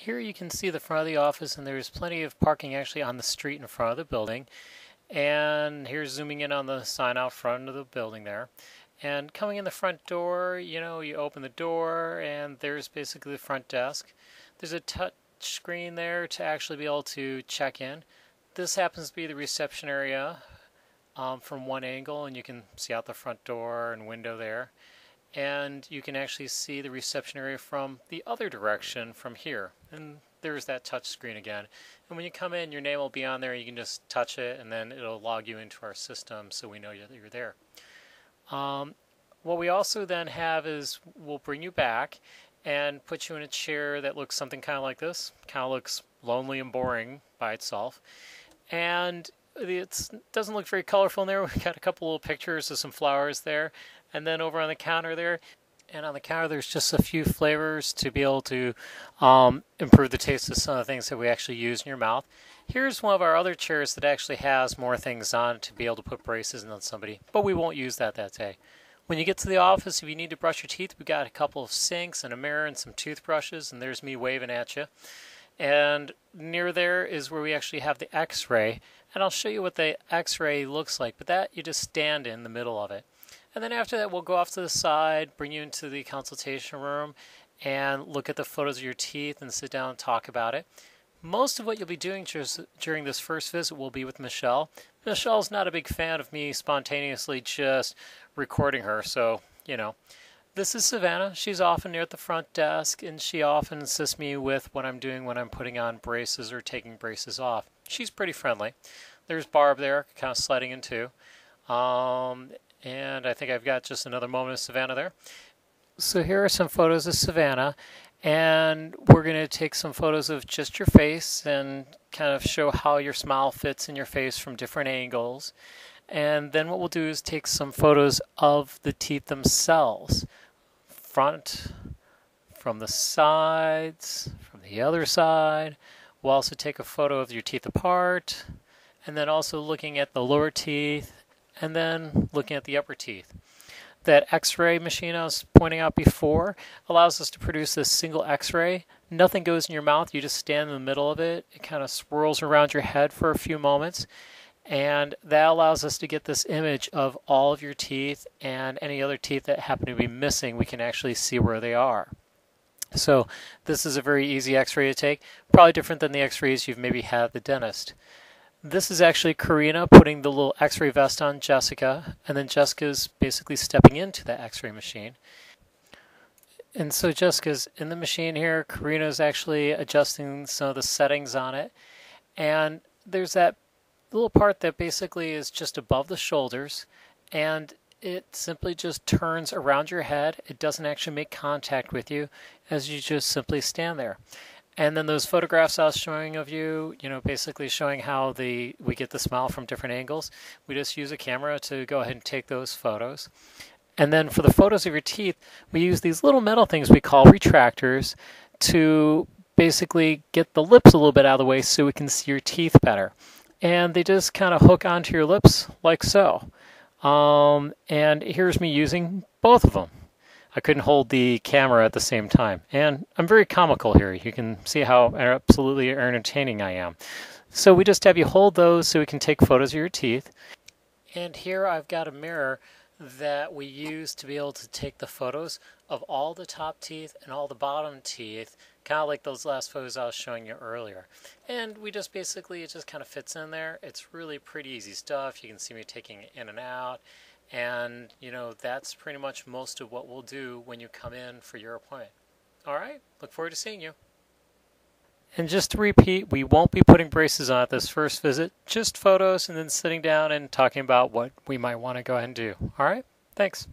Here you can see the front of the office, and there's plenty of parking actually on the street in front of the building. And here's zooming in on the sign out front of the building there. And coming in the front door, you open the door and there's basically the front desk. There's a touch screen there to actually be able to check in. This happens to be the reception area from one angle, and you can see out the front door and window there. And you can actually see the reception area from the other direction from here. And there's that touch screen again. And when you come in, your name will be on there. You can just touch it and then it'll log you into our system so we know that you're there. What we also then have is we'll bring you back and put you in a chair that looks something kind of like this. Kind of looks lonely and boring by itself. And it doesn't look very colorful in there. We've got a couple little pictures of some flowers there. And then over on the counter there, and on the counter there's just a few flavors to be able to improve the taste of some of the things that we actually use in your mouth. Here's one of our other chairs that actually has more things on it to be able to put braces on somebody, but we won't use that day. When you get to the office, if you need to brush your teeth, we got a couple of sinks and a mirror and some toothbrushes, and there's me waving at you. And near there is where we actually have the x-ray, and I'll show you what the x-ray looks like, but that you just stand in the middle of it. And then after that, we'll go off to the side, bring you into the consultation room, and look at the photos of your teeth and sit down and talk about it. Most of what you'll be doing during this first visit will be with Michelle. Michelle's not a big fan of me spontaneously just recording her, so, This is Savannah. She's often near at the front desk, and she often assists me with what I'm doing when I'm putting on braces or taking braces off. She's pretty friendly. There's Barb there, kind of sliding in too. And I think I've got just another moment of Savannah there. So here are some photos of Savannah, and we're going to take some photos of just your face and kind of show how your smile fits in your face from different angles. And then what we'll do is take some photos of the teeth themselves. Front, from the sides, from the other side. We'll also take a photo of your teeth apart, and then also looking at the lower teeth, and then looking at the upper teeth. That x-ray machine I was pointing out before allows us to produce this single x-ray. Nothing goes in your mouth. You just stand in the middle of it. It kind of swirls around your head for a few moments. And that allows us to get this image of all of your teeth, and any other teeth that happen to be missing, we can actually see where they are. So this is a very easy x-ray to take. Probably different than the x-rays you've maybe had at the dentist. This is actually Karina putting the little x-ray vest on Jessica, and then Jessica's basically stepping into the x-ray machine. And so Jessica's in the machine here. Karina's actually adjusting some of the settings on it. And there's that little part that basically is just above the shoulders, and it simply just turns around your head. It doesn't actually make contact with you as you just simply stand there. And then those photographs I was showing of you, basically showing how we get the smile from different angles. We just use a camera to go ahead and take those photos. And then for the photos of your teeth, we use these little metal things we call retractors to basically get the lips a little bit out of the way so we can see your teeth better. And they just kind of hook onto your lips like so. And here's me using both of them. I couldn't hold the camera at the same time. And I'm very comical here. You can see how absolutely entertaining I am. So we just have you hold those so we can take photos of your teeth. And here I've got a mirror that we use to be able to take the photos of all the top teeth and all the bottom teeth, kind of like those last photos I was showing you earlier. And we just basically, it just kind of fits in there. It's really pretty easy stuff. You can see me taking it in and out. And, that's pretty much most of what we'll do when you come in for your appointment. All right, look forward to seeing you. And just to repeat, we won't be putting braces on at this first visit, just photos and then sitting down and talking about what we might want to go ahead and do. All right, thanks.